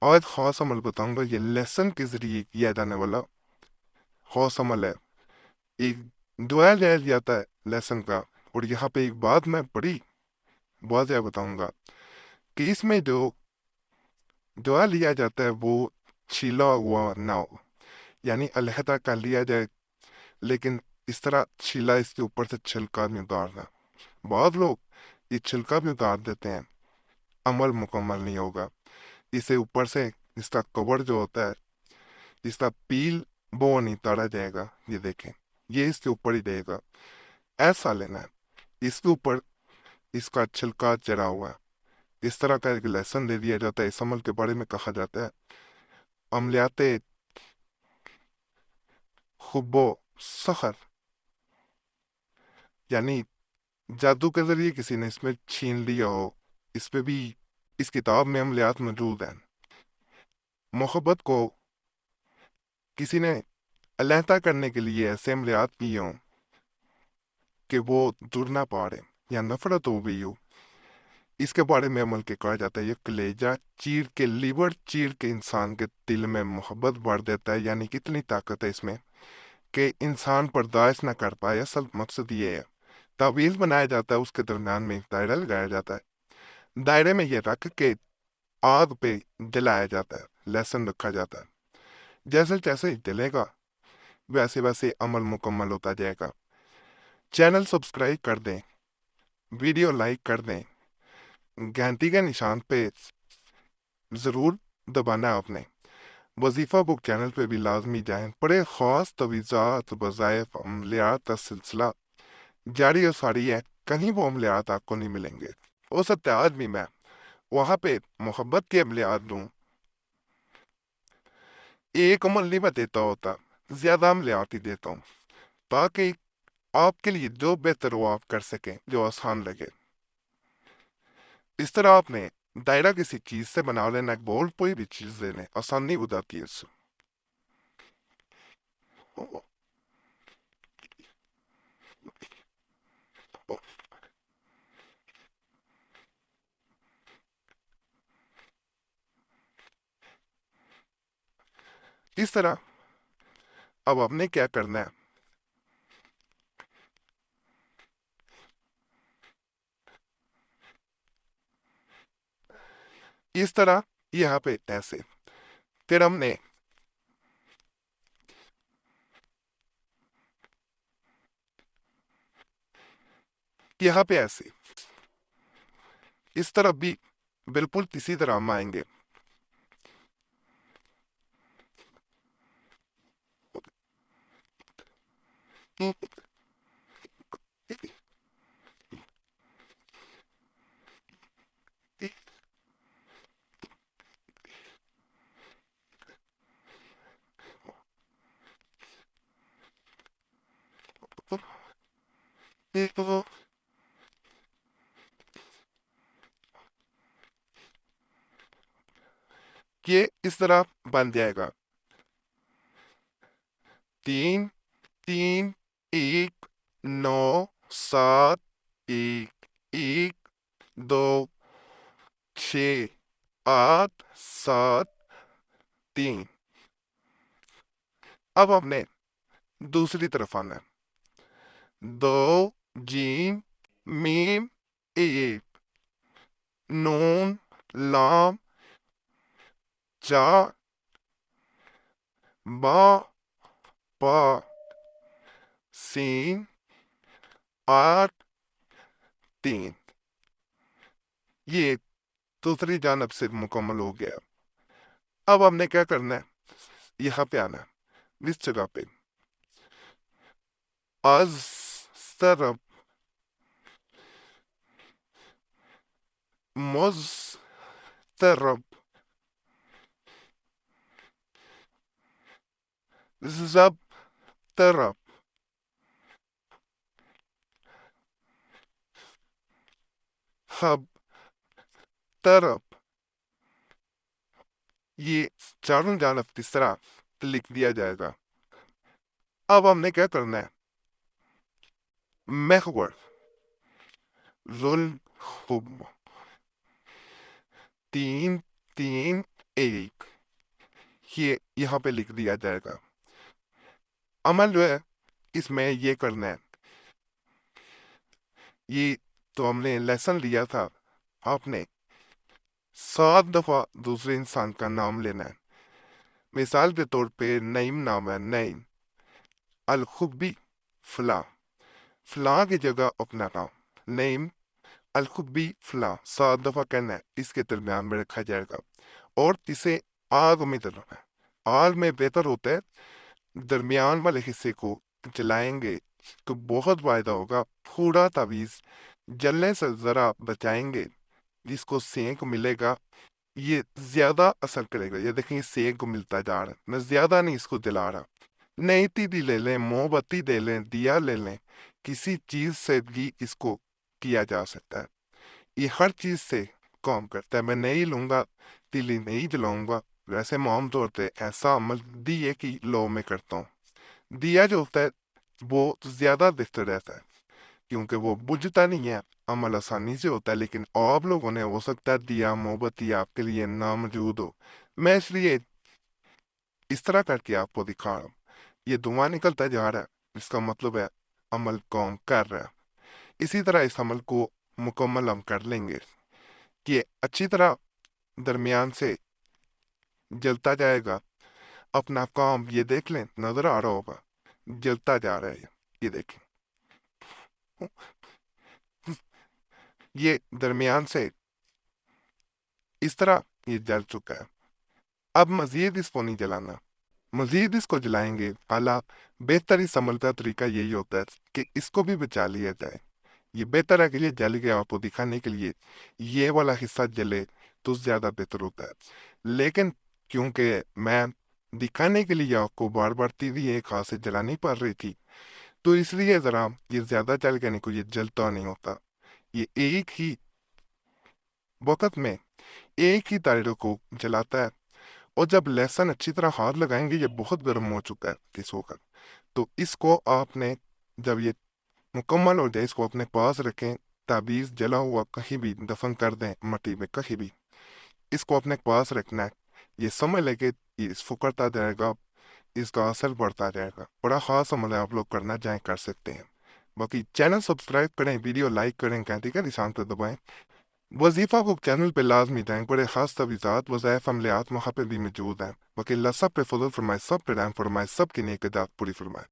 آج خاص عمل بتاؤں گا، یہ لیسن کے ذریعے کیا جانے والا خاص عمل ہے۔ ایک دعا لیا جاتا ہے لیسن کا، اور یہاں پہ ایک بات میں بڑی واضح بتاؤں گا کہ اس میں جو دعا لیا جاتا ہے وہ چھیلا ہوا نہ ہو، یعنی علیحدہ کر لیا جائے، لیکن اس طرح چھیلا اس کے اوپر سے چھلکا نہیں اتارنا۔ بعض لوگ یہ چھلکا بھی اتار دیتے ہیں، عمل مکمل نہیں ہوگا۔ اسے اوپر سے اس کا کور جو ہوتا ہے، اس کا پیل وہ نہیں اتارا جائے گا، یہ دیکھیں، یہ اس کے اوپر ہی رہے گا، ایسا لینا ہے۔ اس کے اوپر اس کا چھلکا چڑھا ہوا ہے، اس طرح کا ایک لیسن دے دیا جاتا ہے۔ اس عمل کے بارے میں کہا جاتا ہے عملیات خب و سخر، یعنی جادو کے ذریعے کسی نے اس میں چھین لیا ہو۔ اس پہ بھی اس کتاب میں عملیات موجود ہیں۔ محبت کو کسی نے علیحدہ کرنے کے لیے ایسے عملیات کیے ہوں کہ وہ دور نہ پاڑے یا نفرت ہو گئی ہو، اس کے بارے میں عمل کے کہا جاتا ہے یہ کلیجہ چیر کے، لیور چیر کے انسان کے دل میں محبت بھر دیتا ہے۔ یعنی کتنی طاقت ہے اس میں کہ انسان برداشت نہ کر پائے۔ اصل مقصد یہ ہے، تعویذ بنایا جاتا ہے، اس کے درمیان میں ایک دائرہ لگایا جاتا ہے، دائرے میں یہ رکھ کے آگ پہ جلایا جاتا ہے، لہسن رکھا جاتا ہے۔ جیسے جیسے جلے گا ویسے ویسے عمل مکمل ہوتا جائے گا۔ چینل سبسکرائب کر دیں، ویڈیو لائک کر دیں، گھنٹی کے نشان پہ ضرور دبانا ہے آپ نے۔ وظیفہ بک چینل پہ بھی لازمی جائیں، بڑے خاص تویزات، وظائف، عملیات کا سلسلہ جاری و ساری ہے، کہیں وہ عملیات آپ کو نہیں ملیں گے۔ ہو سکتا ہے آج بھی میں وہاں پہ محبت کے عملیات دوں، ایک عمل نہیں میں دیتا ہوتا، زیادہ عملیات ہی دیتا ہوں، تاکہ آپ کے لیے جو بہتر ہو آپ کر سکیں، جو آسان لگے۔ اس طرح آپ نے دائرہ کسی چیز سے بنا لینا، ایک بول کوئی بھی چیز لینے آسانی ہو جاتی ہے اس سے۔ اس طرح اب آپ نے کیا کرنا ہے، اس طرح یہاں پہ ایسے، پھر ہم نے یہاں پہ ایسے، اس طرح بھی بالکل اسی طرح ہم آئیں گے۔ یہ اس طرح بن جائے گا 3 3 1 9 7 1 1 2 6 8 7 3۔ اب ہم نے دوسری طرف آنا ہے، 2 جیم میم 1 نون لام جا با پا سین 8 3۔ یہ دوسری جانب سے مکمل ہو گیا۔ اب ہم نے کیا کرنا ہے، یہاں پہ آنا ہے، اس جگہ پہ از طرف مضطرب زب طرف خب طرف، یہ چاروں جانب اس طرح لکھ دیا جائے گا۔ اب ہم نے کیا کرنا ہے، محور ظلم خب 3 3 ایک یہ یہاں پہ لکھ دیا جائے گا۔ عمل جو ہے اس میں یہ کرنا ہے، یہ تو ہم نے لیسن لیا تھا، آپ نے 7 دفعہ دوسرے انسان کا نام لینا ہے۔ مثال کے طور پہ نعیم نام ہے، نعیم الخبی فلاں، فلاں کی جگہ اپنا نام نعیم الخبی فلاں 7 دفعہ کہنا ہے، اس کے درمیان میں رکھا جائے گا۔ اور اسے آگ میں جلانا ہے۔ آگ میں بہتر ہوتا ہے درمیان والے حصے کو جلائیں گے تو بہت فائدہ ہوگا۔ تھوڑا تعویذ جلنے سے ذرا بچائیں گے، جس کو سینک ملے گا یہ زیادہ اثر کرے گا۔ یہ دیکھیں یہ سینک ملتا جا رہا ہے، میں زیادہ نہیں اس کو جلا رہا۔ نئی تیلی لے لیں، موم بتی دے لیں، دیا لے لیں، کسی چیز سے بھی اس کو کیا جا سکتا ہے۔ یہ ہر چیز سے کام کرتا ہے۔ میں نہیں لوں گا، تیلی نہیں جلاؤں گا۔ ویسے میں عام طور پہ ایسا عمل دیے کی لو میں کرتا ہوں۔ دیا جو ہوتا ہے وہ زیادہ بہتر رہتا ہے کیونکہ وہ بجھتا نہیں ہے، عمل آسانی سے ہوتا ہے۔ لیکن آپ لوگوں نے ہو سکتا ہے دیا موم بتی آپ کے لیے ناموجود ہو، میں اس لیے اس طرح کر کے آپ کو دکھا رہا ہوں۔ یہ دھواں نکلتا جا رہا ہے، اس کا مطلب ہے عمل کام کر رہا ہے۔ اسی طرح اس عمل کو مکمل ہم کر لیں گے کہ اچھی طرح درمیان سے جلتا جائے گا۔ اپنا کام یہ دیکھ لیں، نظر آ رہا ہوگا جلتا جا رہا ہے، یہ دیکھیں یہ درمیان سے اس طرح یہ جل چکا ہے۔ اب مزید اس کو نہیں جلانا، مزید اس کو جلائیں گے اعلیٰ بہتر اس عمل کا طریقہ یہی ہوتا ہے کہ اس کو بھی بچا لیا جائے۔ یہ بہتر ہے کہ یہ جل گیا، آپ کو دکھانے کے لیے یہ والا حصہ جلے تو زیادہ بہتر ہوتا ہے۔ لیکن کیونکہ میں دکھانے کے لیے آپ کو بار بار تیلی ایک ہاتھ سے جلانی پڑ رہی تھی تو اس لیے ذرا یہ زیادہ جل گیا، نہیں کو یہ جلتا نہیں ہوتا۔ یہ ایک ہی وقت میں ایک ہی تائروں کو جلاتا ہے۔ اور جب لہسن اچھی طرح ہاتھ لگائیں گے، یہ بہت گرم ہو چکا ہے اس وقت، تو اس کو آپ نے جب یہ مکمل ہو جائے اس کو اپنے پاس رکھیں، تعویذ جلا ہوا کہیں بھی دفن کر دیں، مٹی میں کہیں بھی، اس کو اپنے پاس رکھنا ہے۔ یہ سمجھ لے کہ یہ اس پھکرتا جائے گا، اس کا اثر بڑھتا جائے گا۔ بڑا خاص عمل ہے، آپ لوگ کرنا چاہیں کر سکتے ہیں۔ باقی چینل سبسکرائب کریں، ویڈیو لائک کریں، گھنٹی کا نشان پہ دبائیں، وظیفہ کو چینل پہ لازمی دیں۔ بڑے خاص تویزات وظائف عملیات وہاں پہ بھی موجود ہیں۔ باقی اللہ سب پہ فضل فرمائے، سب پہ رحم فرمائے، سب کی نیک ارادات پوری فرمائے۔